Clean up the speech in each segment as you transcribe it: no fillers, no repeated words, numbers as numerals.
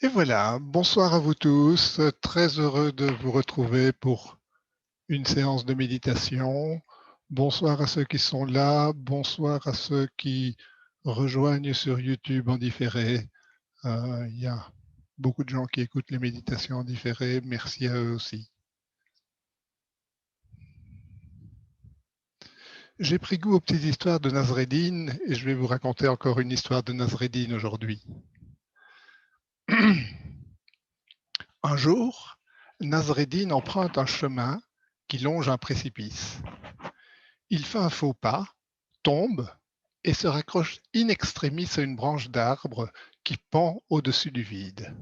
Et voilà, bonsoir à vous tous, très heureux de vous retrouver pour une séance de méditation. Bonsoir à ceux qui sont là, bonsoir à ceux qui rejoignent sur YouTube en différé. Il y a beaucoup de gens qui écoutent les méditations en différé, merci à eux aussi. J'ai pris goût aux petites histoires de Nasreddin et je vais vous raconter encore une histoire de Nasreddin aujourd'hui. Un jour, Nasreddin emprunte un chemin qui longe un précipice. Il fait un faux pas, tombe et se raccroche in extremis à une branche d'arbre qui pend au-dessus du vide.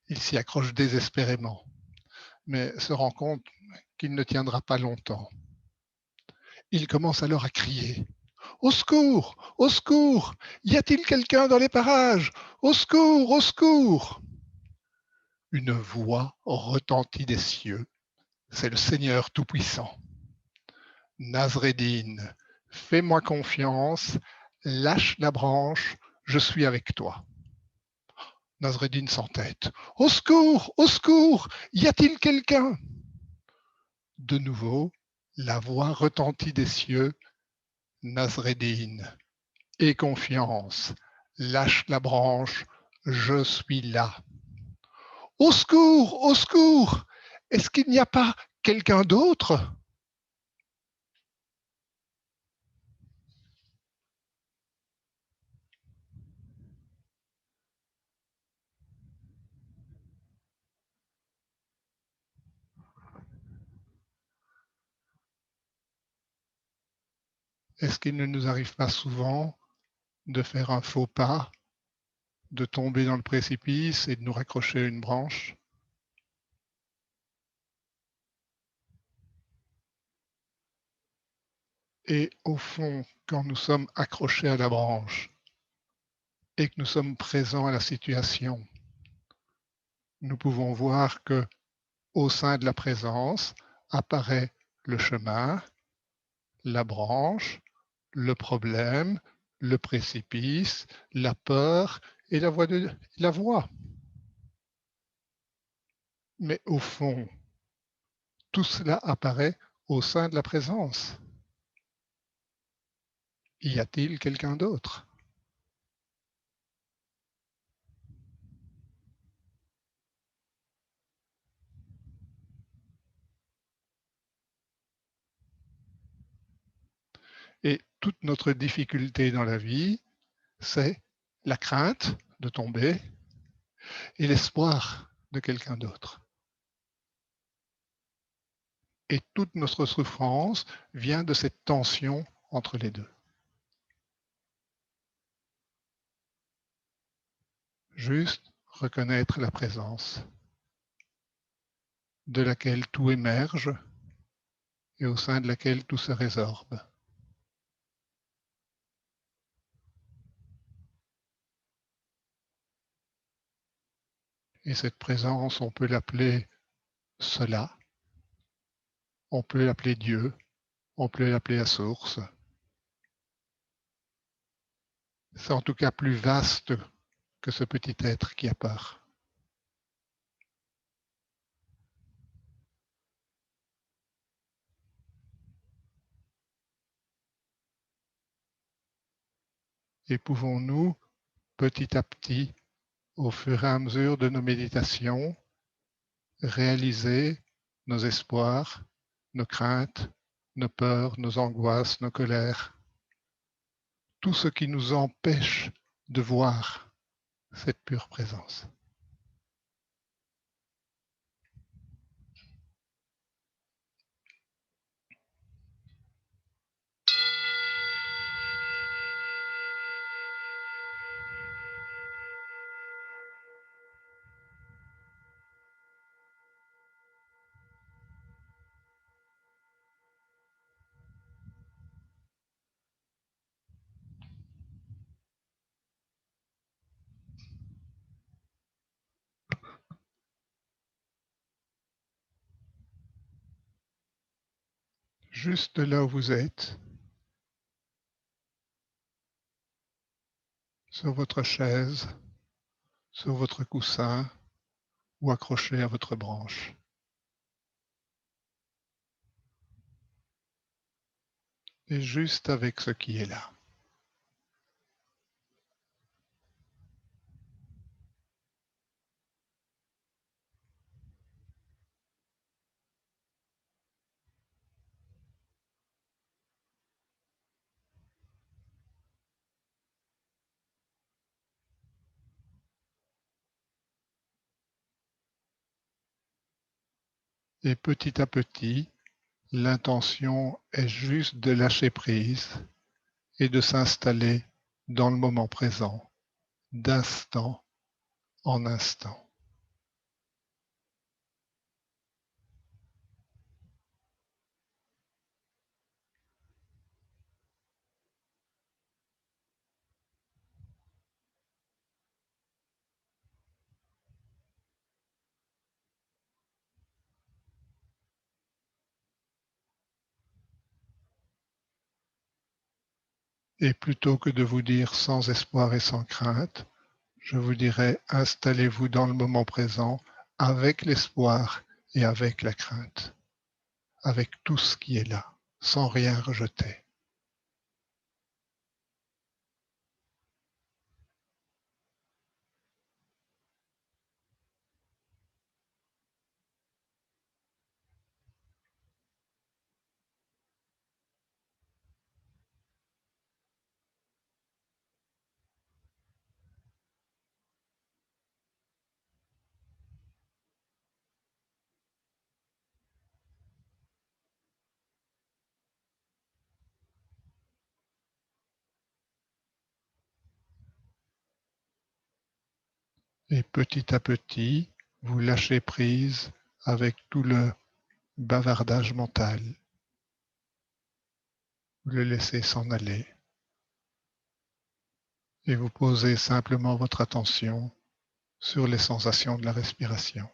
Il s'y accroche désespérément, mais se rend compte qu'il ne tiendra pas longtemps. Il commence alors à crier. Au secours! Au secours! Y a-t-il quelqu'un dans les parages? Au secours! Au secours! Une voix retentit des cieux. C'est le Seigneur Tout-Puissant. Nasreddin, fais-moi confiance, lâche la branche, je suis avec toi. Nasreddin s'entête. Au secours! Au secours! Y a-t-il quelqu'un? De nouveau, la voix retentit des cieux. Nasreddin, aie confiance, lâche la branche, je suis là. Au secours! Au secours! Est-ce qu'il n'y a pas quelqu'un d'autre? Est-ce qu'il ne nous arrive pas souvent de faire un faux pas, de tomber dans le précipice et de nous raccrocher à une branche? Et au fond, quand nous sommes accrochés à la branche et que nous sommes présents à la situation, nous pouvons voir que au sein de la présence apparaît le chemin, la branche, le problème, le précipice, la peur et la voix. Mais au fond, tout cela apparaît au sein de la présence. Y a-t-il quelqu'un d'autre? Et toute notre difficulté dans la vie, c'est la crainte de tomber et l'espoir de quelqu'un d'autre. Et toute notre souffrance vient de cette tension entre les deux. Juste reconnaître la présence de laquelle tout émerge et au sein de laquelle tout se résorbe. Et cette présence, on peut l'appeler cela, on peut l'appeler Dieu, on peut l'appeler la source. C'est en tout cas plus vaste que ce petit être qui apparaît. Et pouvons-nous, petit à petit, au fur et à mesure de nos méditations, réaliser nos espoirs, nos craintes, nos peurs, nos angoisses, nos colères, tout ce qui nous empêche de voir cette pure présence. Juste là où vous êtes, sur votre chaise, sur votre coussin ou accroché à votre branche. Et juste avec ce qui est là. Et petit à petit, l'intention est juste de lâcher prise et de s'installer dans le moment présent, d'instant en instant. Et plutôt que de vous dire sans espoir et sans crainte, je vous dirais installez-vous dans le moment présent avec l'espoir et avec la crainte, avec tout ce qui est là, sans rien rejeter. Et petit à petit, vous lâchez prise avec tout le bavardage mental. Vous le laissez s'en aller et vous posez simplement votre attention sur les sensations de la respiration.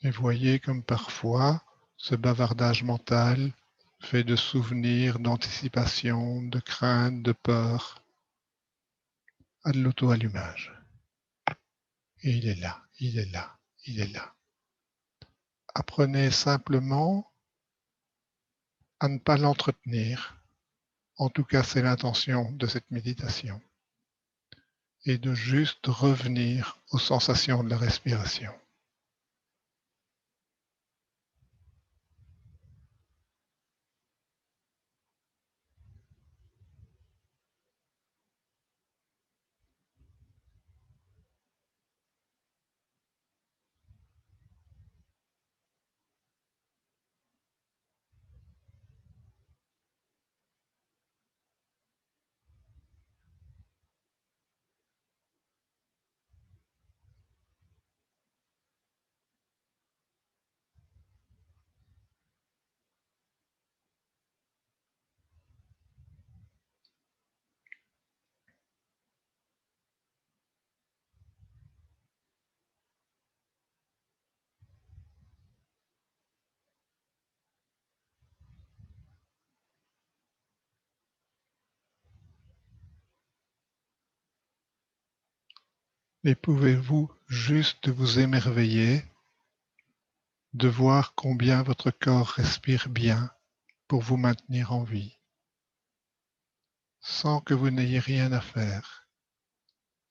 Et voyez comme parfois ce bavardage mental fait de souvenirs, d'anticipation, de crainte, de peur, à de l'auto-allumage. Et il est là, il est là, il est là. Apprenez simplement à ne pas l'entretenir. En tout cas, c'est l'intention de cette méditation. Et de juste revenir aux sensations de la respiration. Et pouvez-vous juste vous émerveiller de voir combien votre corps respire bien pour vous maintenir en vie, sans que vous n'ayez rien à faire.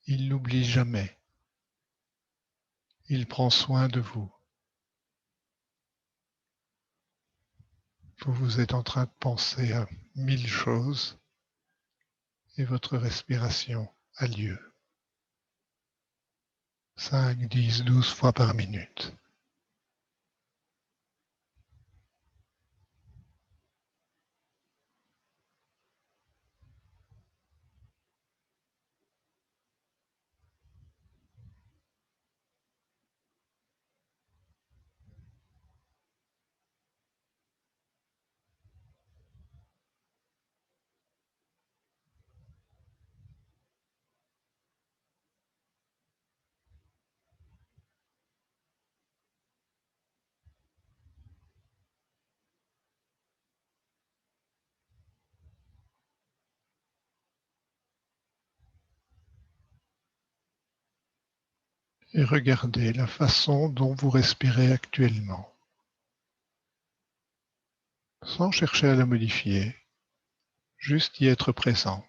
Il n'oublie jamais. Il prend soin de vous. Vous êtes en train de penser à 1000 choses et votre respiration a lieu. 5, 10, 12 fois par minute. et regardez la façon dont vous respirez actuellement, sans chercher à la modifier, juste y être présent.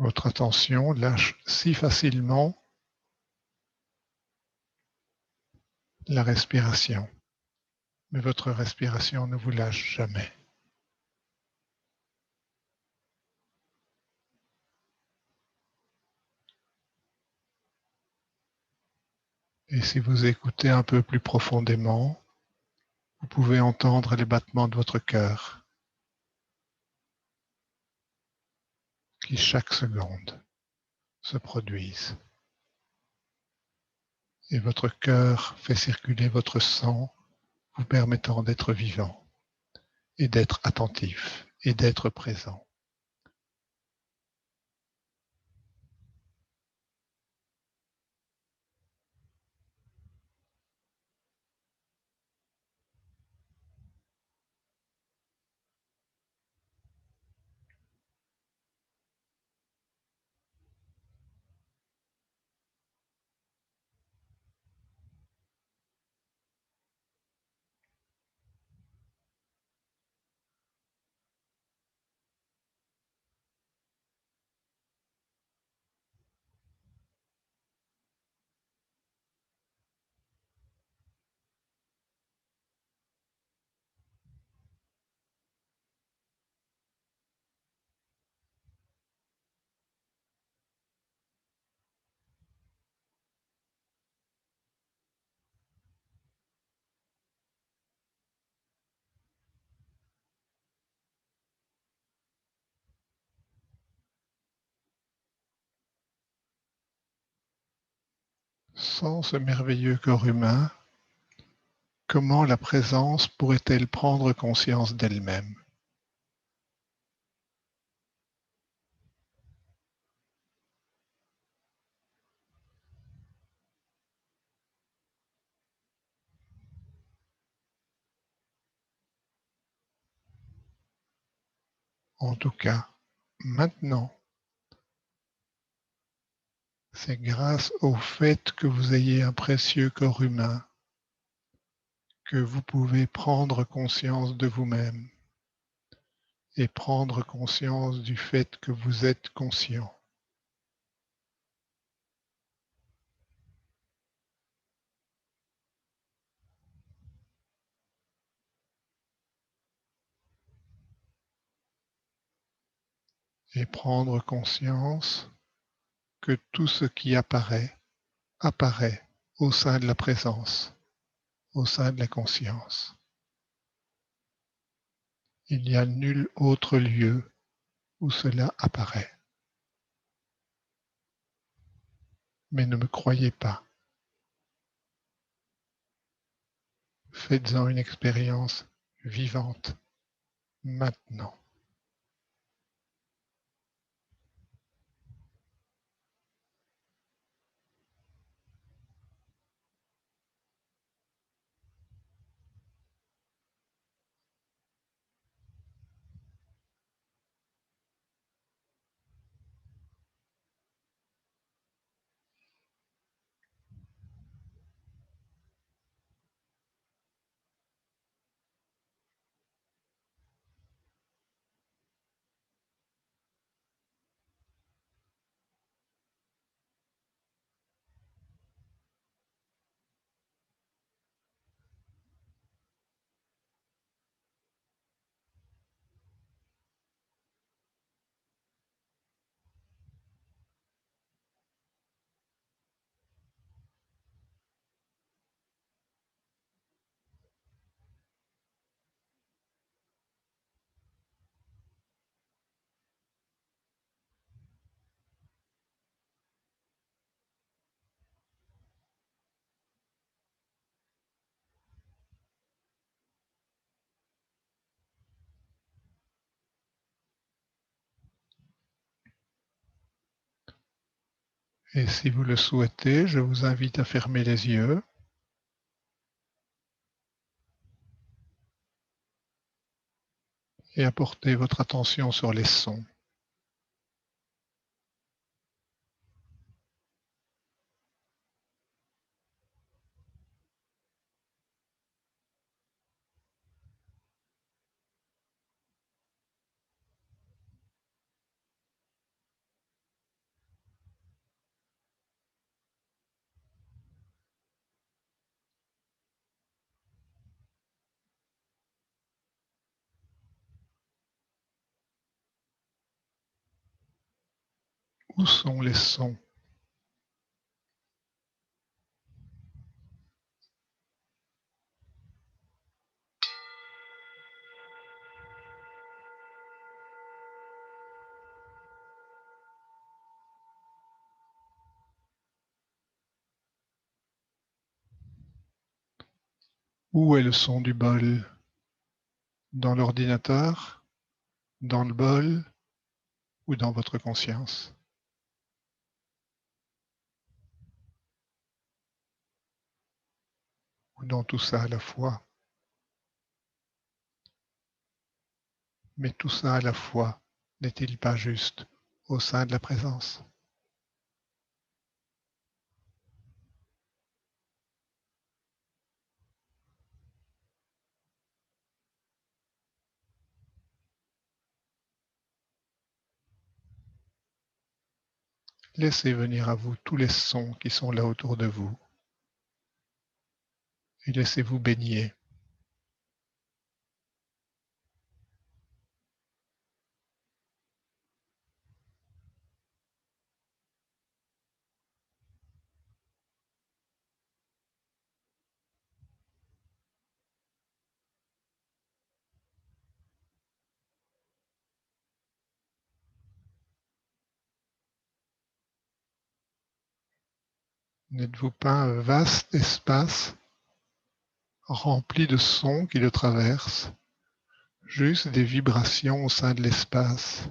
Votre attention lâche si facilement la respiration, mais votre respiration ne vous lâche jamais. Et si vous écoutez un peu plus profondément, vous pouvez entendre les battements de votre cœur qui chaque seconde se produisent. Et votre cœur fait circuler votre sang, vous permettant d'être vivant et d'être attentif et d'être présent. Sans ce merveilleux corps humain, comment la présence pourrait-elle prendre conscience d'elle-même? En tout cas, maintenant, c'est grâce au fait que vous ayez un précieux corps humain que vous pouvez prendre conscience de vous-même et prendre conscience du fait que vous êtes conscient. Et prendre conscience que tout ce qui apparaît, apparaît au sein de la présence, au sein de la conscience. Il n'y a nul autre lieu où cela apparaît. Mais ne me croyez pas. Faites-en une expérience vivante maintenant. Et si vous le souhaitez, je vous invite à fermer les yeux et à porter votre attention sur les sons. Où sont les sons? Où est le son du bol? Dans l'ordinateur? Dans le bol? Ou dans votre conscience? Ou dans tout ça à la fois? Mais tout ça à la fois, n'est-il pas juste au sein de la présence? Laissez venir à vous tous les sons qui sont là autour de vous et laissez-vous baigner. N'êtes-vous pas un vaste espace rempli de sons qui le traversent, juste des vibrations au sein de l'espace,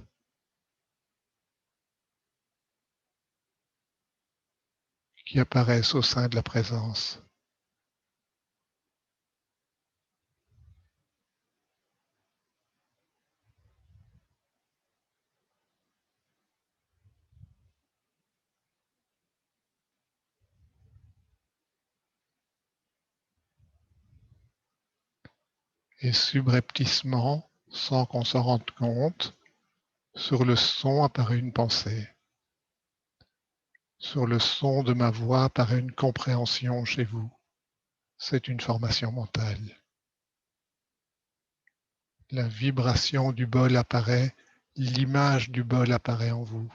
qui apparaissent au sein de la présence? Et subrepticement, sans qu'on s'en rende compte, sur le son apparaît une pensée. Sur le son de ma voix apparaît une compréhension chez vous. C'est une formation mentale. La vibration du bol apparaît, l'image du bol apparaît en vous.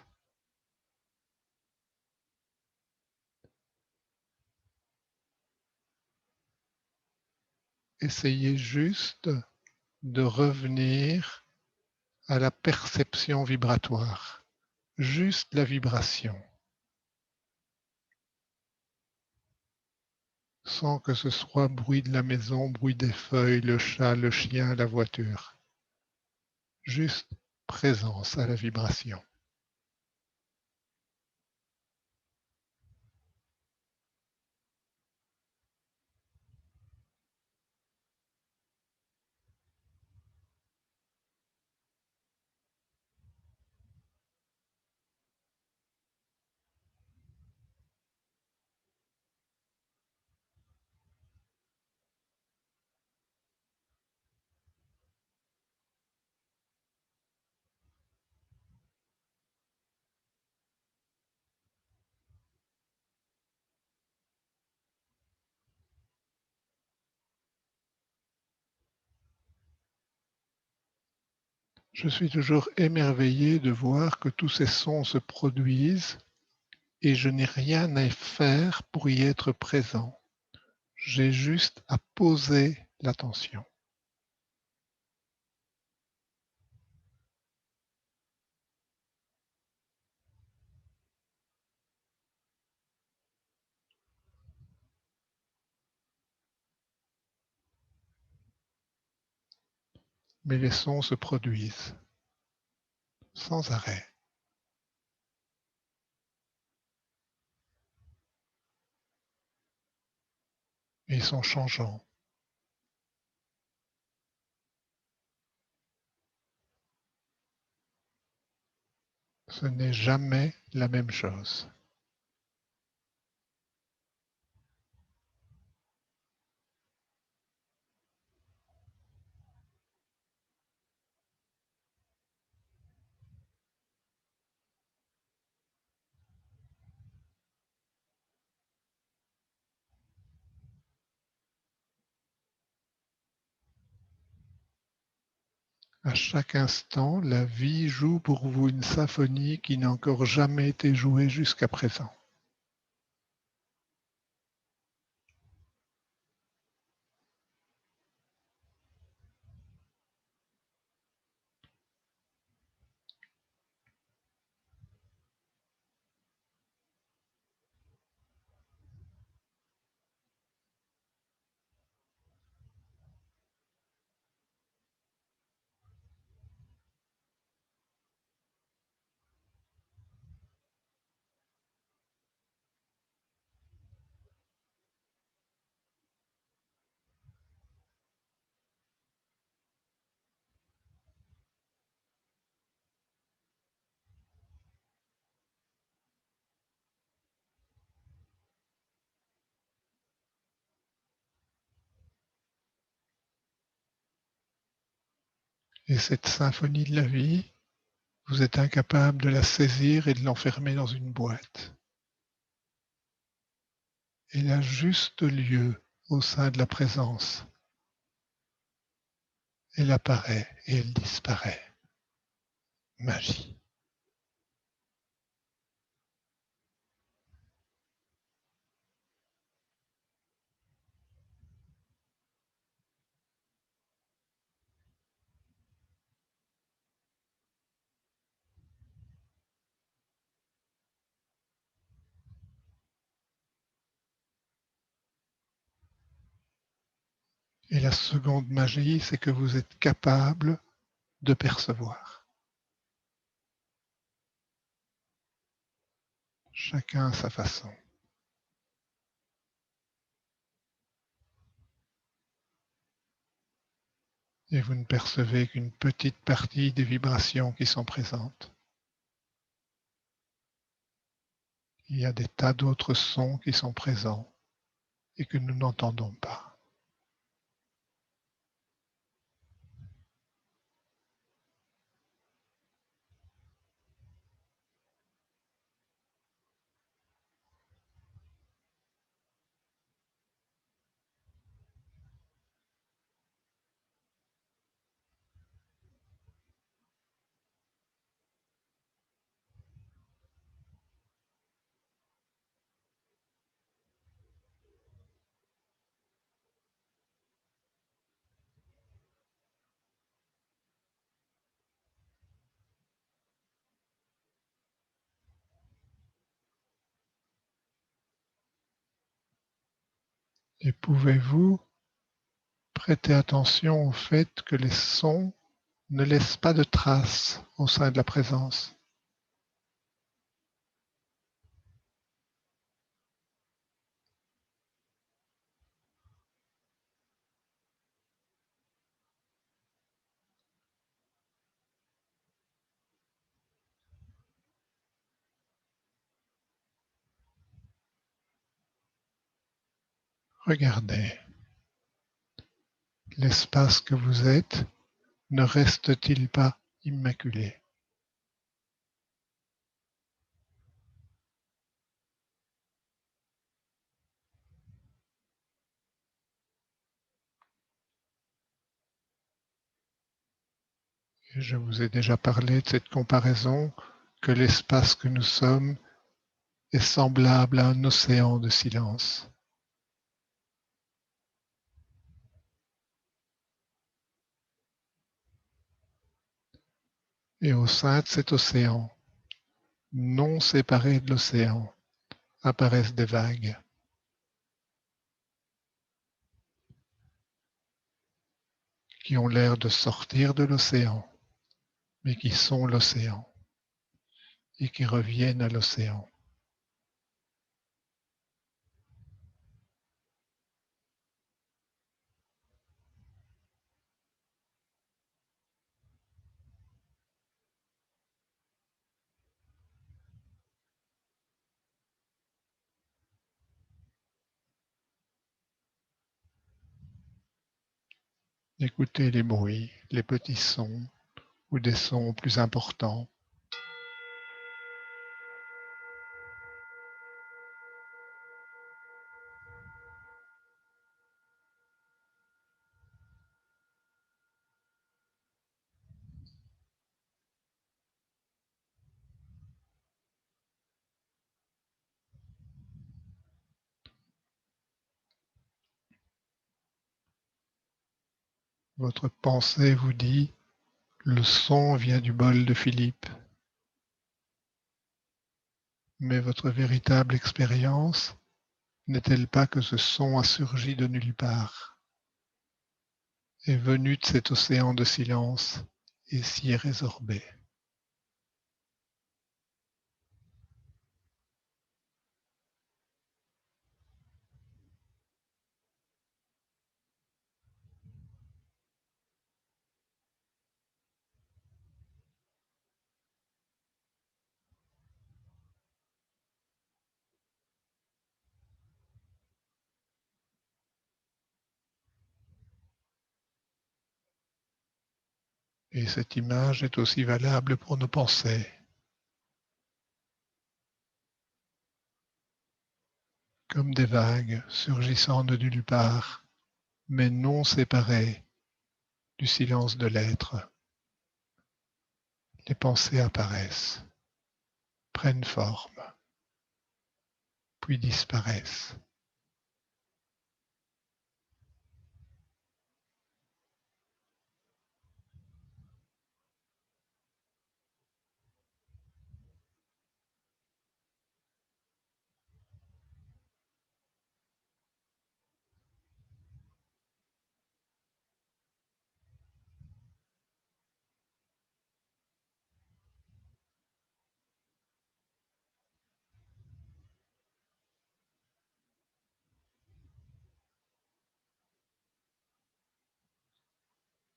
Essayez juste de revenir à la perception vibratoire, juste la vibration, sans que ce soit bruit de la maison, bruit des feuilles, le chat, le chien, la voiture. Juste présence à la vibration. Je suis toujours émerveillé de voir que tous ces sons se produisent et je n'ai rien à faire pour y être présent. J'ai juste à poser l'attention. Mais les sons se produisent sans arrêt. Ils sont changeants. Ce n'est jamais la même chose. À chaque instant, la vie joue pour vous une symphonie qui n'a encore jamais été jouée jusqu'à présent. Et cette symphonie de la vie, vous êtes incapable de la saisir et de l'enfermer dans une boîte. Elle a juste lieu au sein de la présence. Elle apparaît et elle disparaît. Magie. Et la seconde magie, c'est que vous êtes capable de percevoir. Chacun à sa façon. Et vous ne percevez qu'une petite partie des vibrations qui sont présentes. Il y a des tas d'autres sons qui sont présents et que nous n'entendons pas. Et pouvez-vous prêter attention au fait que les sons ne laissent pas de traces au sein de la présence? Regardez, l'espace que vous êtes ne reste-t-il pas immaculé? Et je vous ai déjà parlé de cette comparaison que l'espace que nous sommes est semblable à un océan de silence. Et au sein de cet océan, non séparés de l'océan, apparaissent des vagues qui ont l'air de sortir de l'océan, mais qui sont l'océan et qui reviennent à l'océan. Écoutez les bruits, les petits sons ou des sons plus importants. Votre pensée vous dit: le son vient du bol de Philippe. Mais votre véritable expérience n'est-elle pas que ce son a surgi de nulle part, est venu de cet océan de silence et s'y est résorbé? Et cette image est aussi valable pour nos pensées, comme des vagues surgissant de nulle part, mais non séparées du silence de l'être. Les pensées apparaissent, prennent forme, puis disparaissent.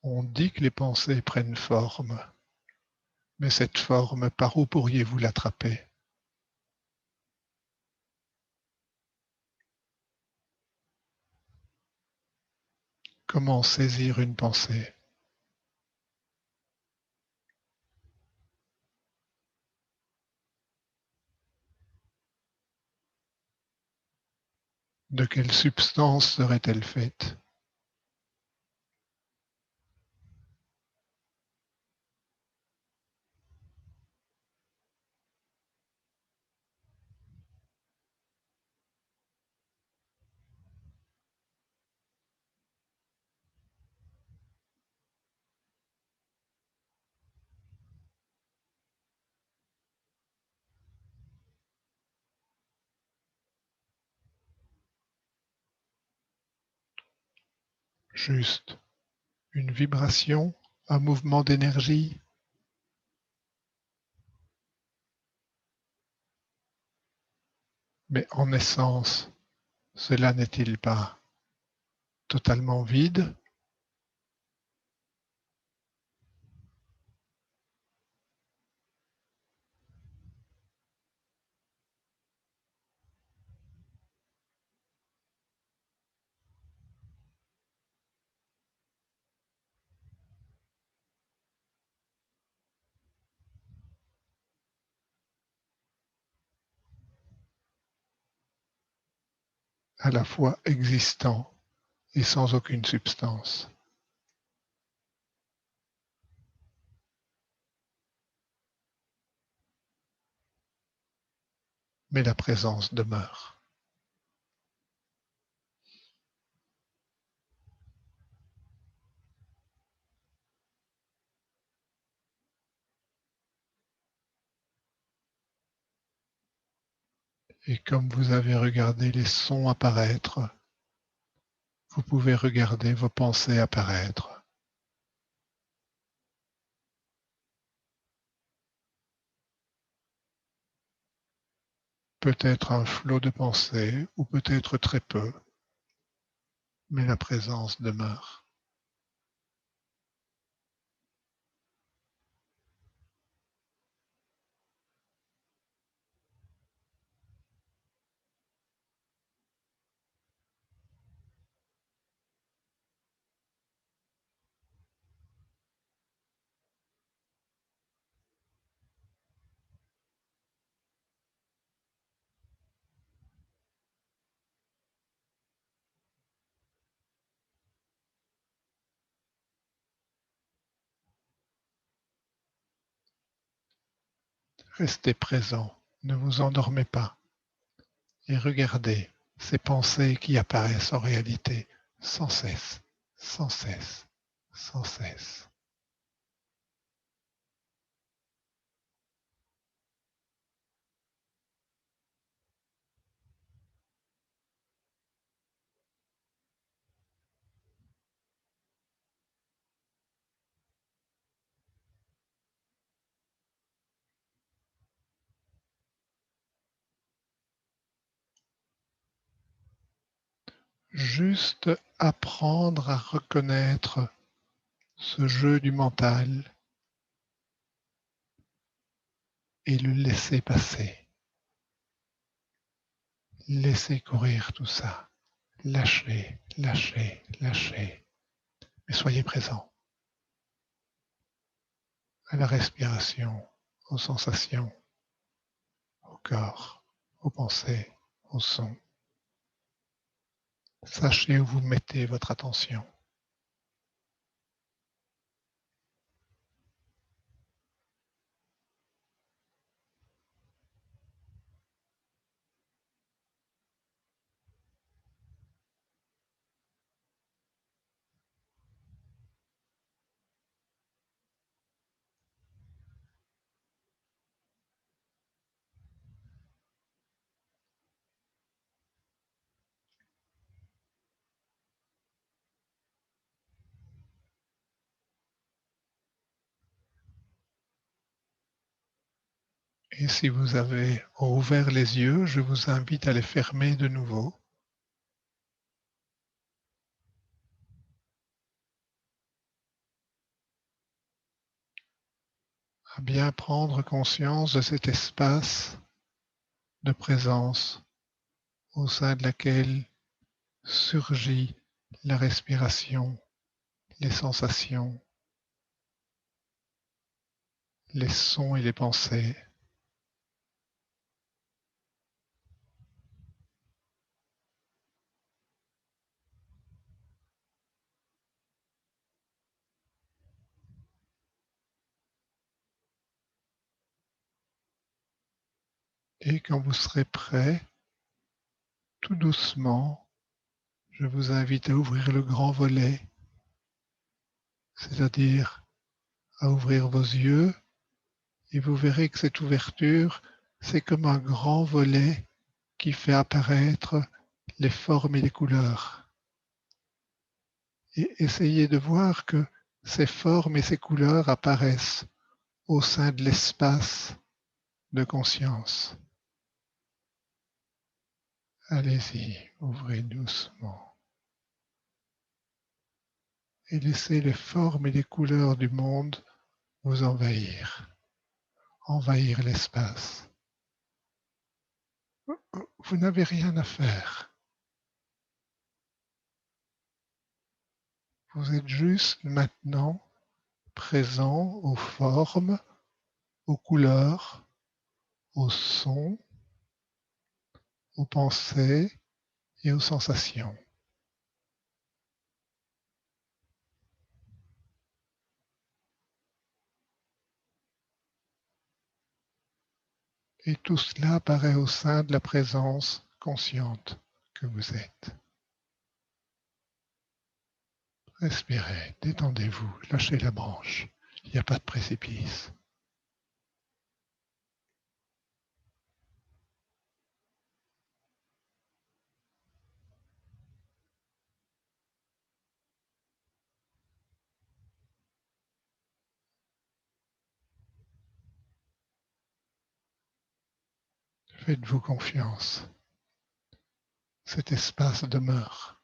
On dit que les pensées prennent forme, mais cette forme, par où pourriez-vous l'attraper? Comment saisir une pensée? De quelle substance serait-elle faite? Juste une vibration, un mouvement d'énergie? Mais en essence, cela n'est-il pas totalement vide? À la fois existant et sans aucune substance. Mais la présence demeure. Et comme vous avez regardé les sons apparaître, vous pouvez regarder vos pensées apparaître. Peut-être un flot de pensées ou peut-être très peu, mais la présence demeure. Restez présent, ne vous endormez pas et regardez ces pensées qui apparaissent en réalité sans cesse, sans cesse, sans cesse. Juste apprendre à reconnaître ce jeu du mental et le laisser passer. Laissez courir tout ça. Lâchez, lâchez, lâchez. Mais soyez présent à la respiration, aux sensations, au corps, aux pensées, aux sons. Sachez où vous mettez votre attention. Et si vous avez ouvert les yeux, je vous invite à les fermer de nouveau. À bien prendre conscience de cet espace de présence au sein de laquelle surgit la respiration, les sensations, les sons et les pensées. Et quand vous serez prêt, tout doucement, je vous invite à ouvrir le grand volet, c'est-à-dire à ouvrir vos yeux, et vous verrez que cette ouverture, c'est comme un grand volet qui fait apparaître les formes et les couleurs. Et essayez de voir que ces formes et ces couleurs apparaissent au sein de l'espace de conscience. Allez-y, ouvrez doucement. Et laissez les formes et les couleurs du monde vous envahir, envahir l'espace. Vous n'avez rien à faire. Vous êtes juste maintenant présent aux formes, aux couleurs, aux sons, aux pensées et aux sensations. Et tout cela apparaît au sein de la présence consciente que vous êtes. Respirez, détendez-vous, lâchez la branche. Il n'y a pas de précipice. Faites-vous confiance. Cet espace demeure.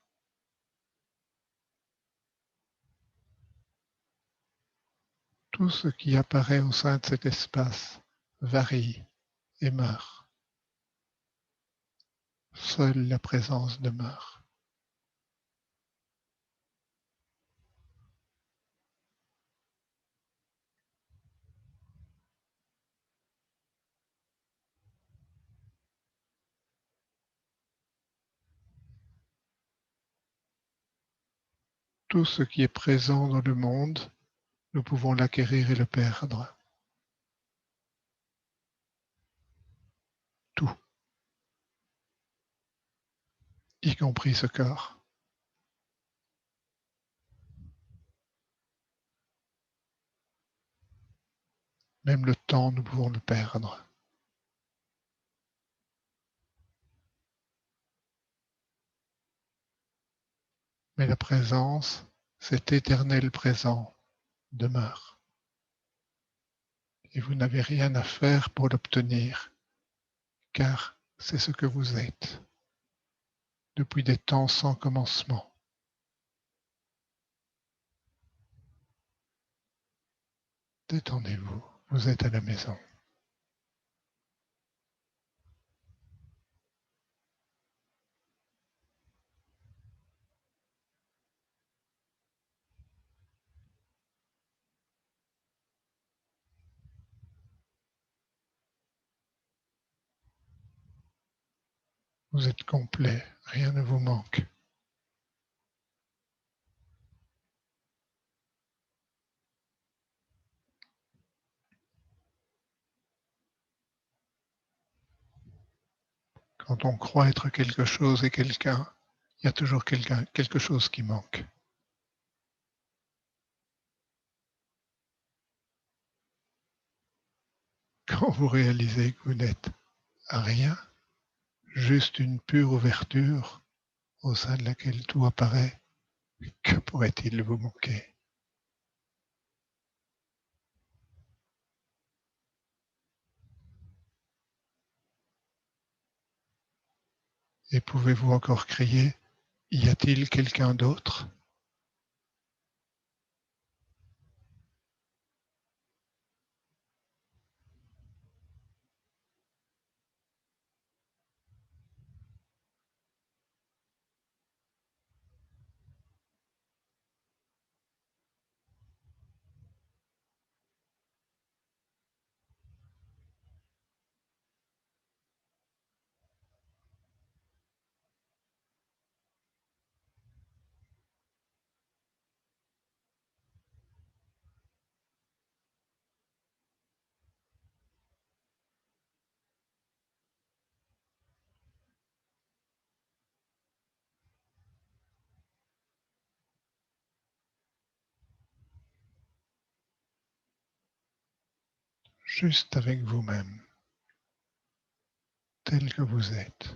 Tout ce qui apparaît au sein de cet espace varie et meurt. Seule la présence demeure. Tout ce qui est présent dans le monde, nous pouvons l'acquérir et le perdre. y compris ce corps. Même le temps, nous pouvons le perdre. Mais la présence, cet éternel présent, demeure. Et vous n'avez rien à faire pour l'obtenir, car c'est ce que vous êtes, depuis des temps sans commencement. Détendez-vous, vous êtes à la maison. Vous êtes complet, rien ne vous manque. Quand on croit être quelque chose et quelqu'un, il y a toujours quelque chose qui manque. Quand vous réalisez que vous n'êtes rien, juste une pure ouverture au sein de laquelle tout apparaît, que pourrait-il vous manquer? Et pouvez-vous encore crier, y a-t-il quelqu'un d'autre? Juste avec vous-même, tel que vous êtes.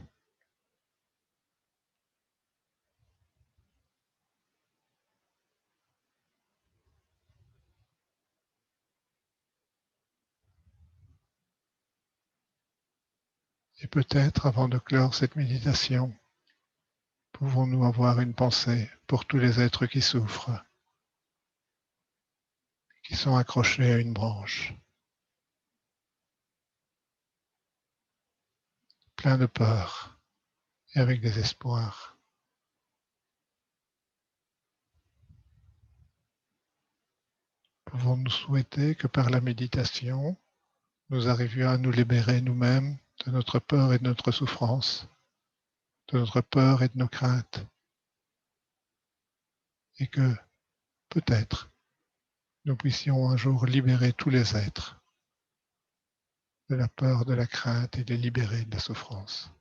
Et peut-être, avant de clore cette méditation, pouvons-nous avoir une pensée pour tous les êtres qui souffrent, qui sont accrochés à une branche, pleins de peur et avec des espoirs. Pouvons-nous souhaiter que par la méditation, nous arrivions à nous libérer nous-mêmes de notre peur et de notre souffrance, de notre peur et de nos craintes, et que, peut-être, nous puissions un jour libérer tous les êtres de la peur, de la crainte et les libérer de la souffrance.